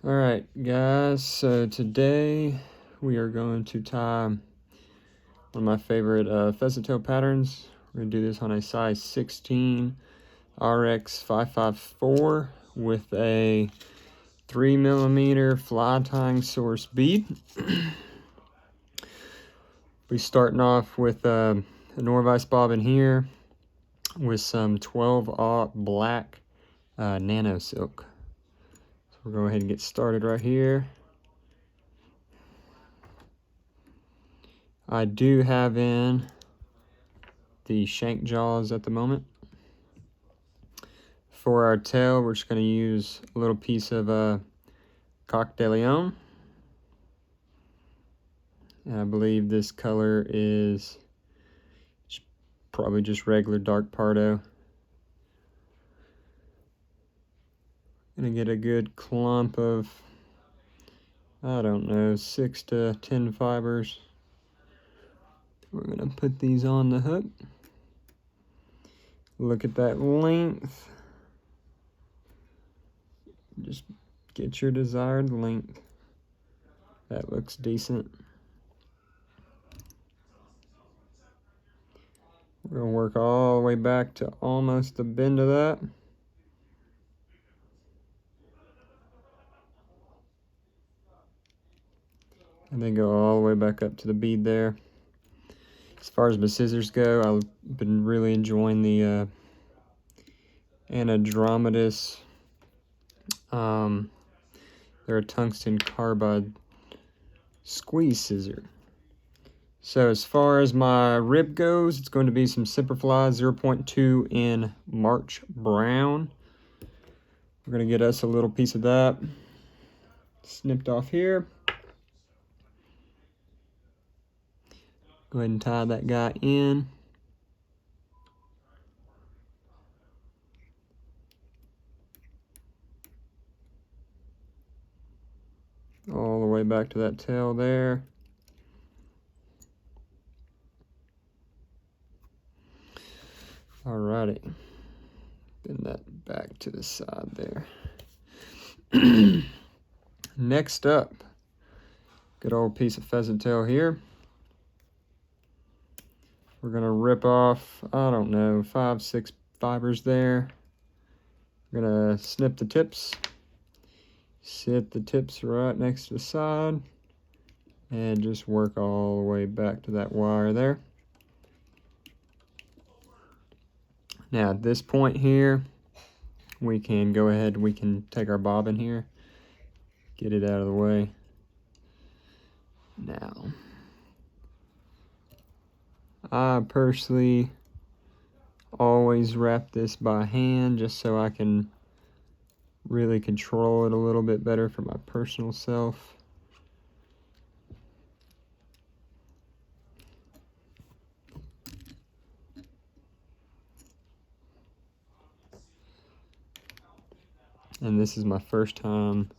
Alright guys, so today we are going to tie one of my favorite pheasant tail patterns. We're going to do this on a size 16 Ahrex 554 with a 3mm fly tying source bead. We're starting off with a Nor-vise bobbin here with some 12/0 black Nano silk. We'll go ahead and get started right here. I do have in the shank jaws at the moment. For our tail, we're just going to use a little piece of Coq de Leon. And I believe this color is probably just regular dark Pardo. Gonna get a good clump of, I don't know, 6 to 10 fibers. We're gonna put these on the hook. Look at that length. Just get your desired length. That looks decent. We're gonna work all the way back to almost the bend of that. And then go all the way back up to the bead there. As far as my scissors go, I've been really enjoying the Andromedas. They're a tungsten carbide squeeze scissor. So as far as my rib goes, it's going to be some Semperfli 0.2 in March Brown. We're going to get us a little piece of that snipped off here. Go ahead and tie that guy in. All the way back to that tail there. Alrighty. Bend that back to the side there. Next up, good old piece of pheasant tail here. We're gonna rip off, I don't know, 5, 6 fibers there. We're gonna snip the tips. Sit the tips right next to the side and just work all the way back to that wire there. Now at this point here, we can go ahead, we can take our bobbin here, get it out of the way. Now, I personally always wrap this by hand just so I can really control it a little bit better for my personal self. And this is my first time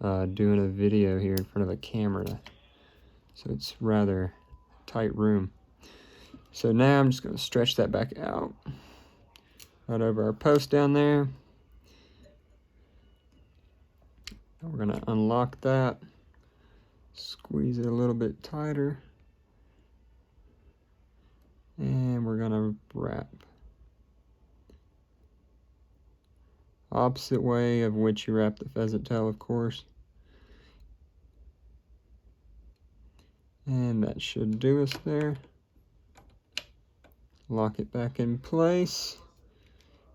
doing a video here in front of a camera, so it's rather tight room. So now I'm just going to stretch that back out right over our post down there. We're going to unlock that, squeeze it a little bit tighter, and we're going to wrap. Opposite way of which you wrap the pheasant tail, of course. And that should do us there. Lock it back in place.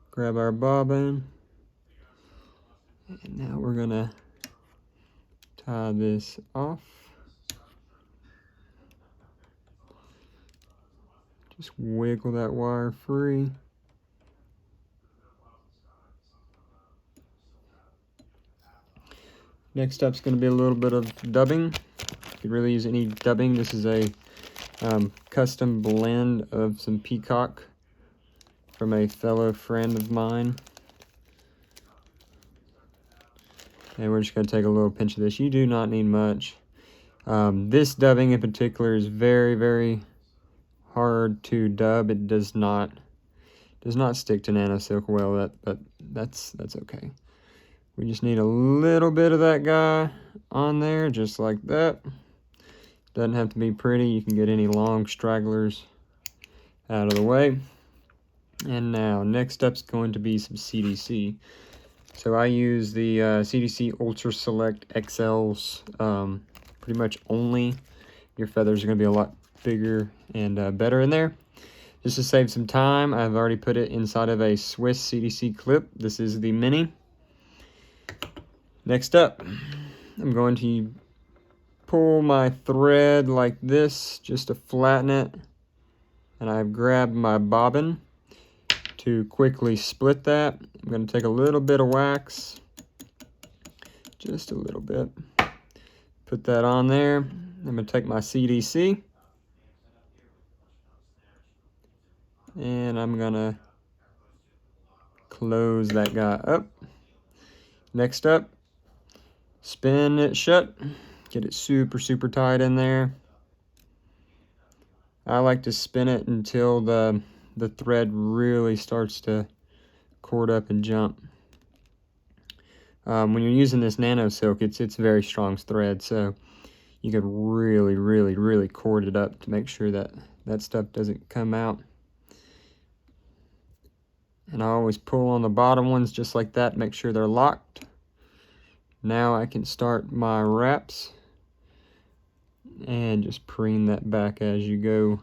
Grab our bobbin. And now we're gonna tie this off. Just wiggle that wire free. Next up is going to be a little bit of dubbing. You could really use any dubbing. This is a custom blend of some Peacock from a fellow friend of mine. And we're just going to take a little pinch of this. You do not need much. This dubbing in particular is very, very hard to dub. It does not stick to nano silk well, but that's okay. We just need a little bit of that guy on there, just like that. Doesn't have to be pretty. You can get any long stragglers out of the way. And now, next up's going to be some CDC. So I use the CDC Ultra Select XLs pretty much only. Your feathers are going to be a lot bigger and better in there. Just to save some time, I've already put it inside of a Swiss CDC clip. This is the mini. Next up, I'm going to pull my thread like this just to flatten it. And I've grabbed my bobbin to quickly split that. I'm going to take a little bit of wax, just a little bit. Put that on there. I'm going to take my CDC. And I'm going to close that guy up. Next up, spin it shut. Get it super, super tight in there. I like to spin it until the thread really starts to cord up and jump. When you're using this nano silk, it's very strong thread, so you could really, really, really cord it up to make sure that that stuff doesn't come out. And I always pull on the bottom ones just like that, make sure they're locked. Now I can start my wraps and just preen that back as you go.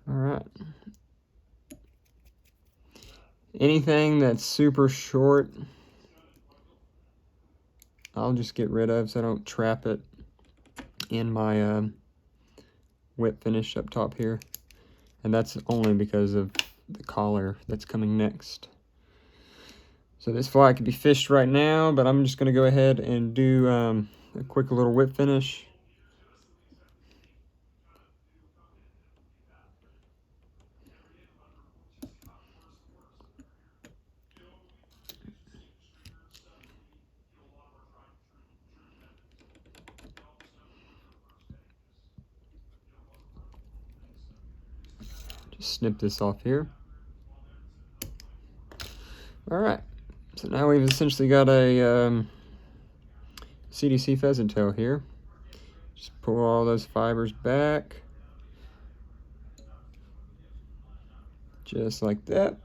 All right. Anything that's super short, I'll just get rid of so I don't trap it in my whip finish up top here. And that's only because of the collar that's coming next. So this fly could be fished right now, but I'm just going to go ahead and do a quick little whip finish. Just snip this off here. All right, so now we've essentially got a CDC pheasant tail here. Just pull all those fibers back. Just like that.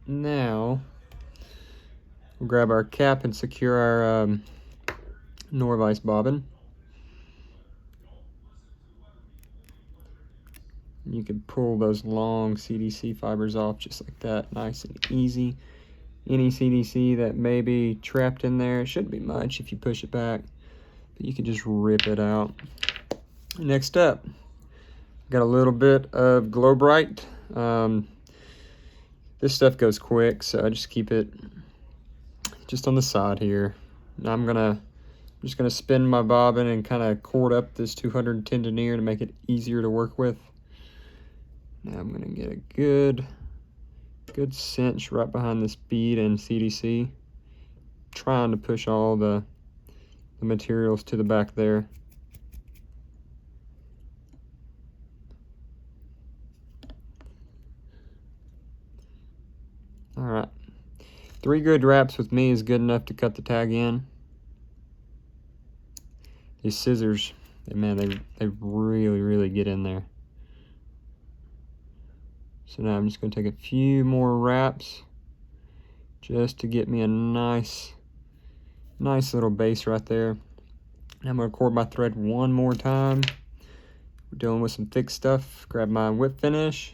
Now, we'll grab our cap and secure our Nor-vise bobbin. You can pull those long CDC fibers off just like that, nice and easy. Any CDC that may be trapped in there, it shouldn't be much if you push it back, but you can just rip it out. Next up, got a little bit of GloBrite. This stuff goes quick, so I just keep it just on the side here. Now I'm just gonna spin my bobbin and kind of cord up this 210 denier to make it easier to work with. Now I'm gonna get a good cinch right behind this bead and CDC, trying to push all the materials to the back there. All right, 3 good wraps with me is good enough to cut the tag in. These scissors, man, they really, really get in there. So now I'm just going to take a few more wraps just to get me a nice little base right there. And I'm going to cord my thread one more time. We're dealing with some thick stuff. Grab my whip finish.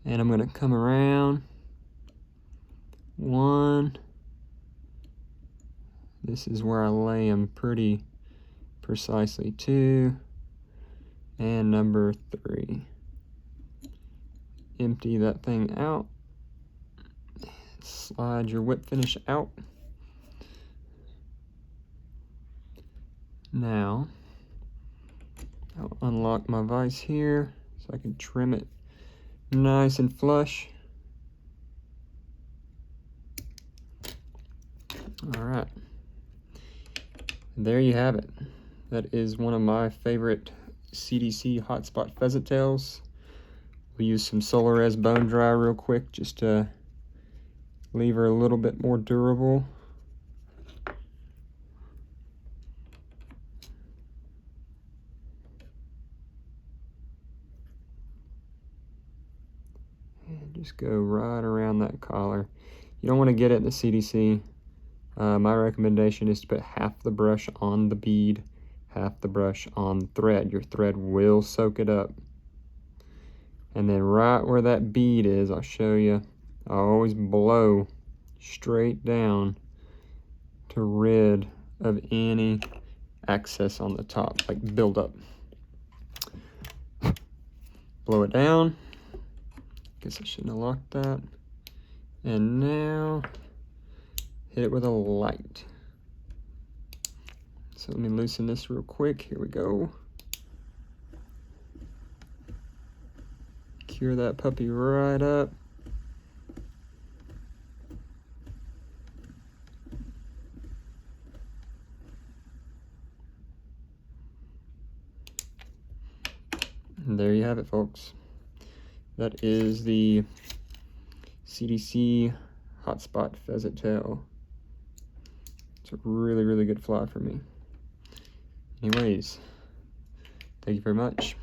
And I'm going to come around. 1. This is where I lay them pretty precisely. 2. And number 3. Empty that thing out. Slide your whip finish out. Now, I'll unlock my vise here so I can trim it nice and flush. All right. there you have it. That is one of my favorite CDC Hotspot pheasant tails. We'll use some Solarez Bone Dry real quick just to leave her a little bit more durable. And just go right around that collar. You don't want to get it in the CDC. My recommendation is to put half the brush on the bead, half the brush on the thread. Your thread will soak it up. And then right where that bead is, I'll show you, I always blow straight down to rid of any excess on the top, like buildup. Blow it down. Guess I shouldn't have locked that. And now, hit it with a light. So let me loosen this real quick. Here we go. Cure that puppy right up. And there you have it, folks. That is the CDC Hotspot pheasant tail. It's a really, really good fly for me. Anyways, thank you very much.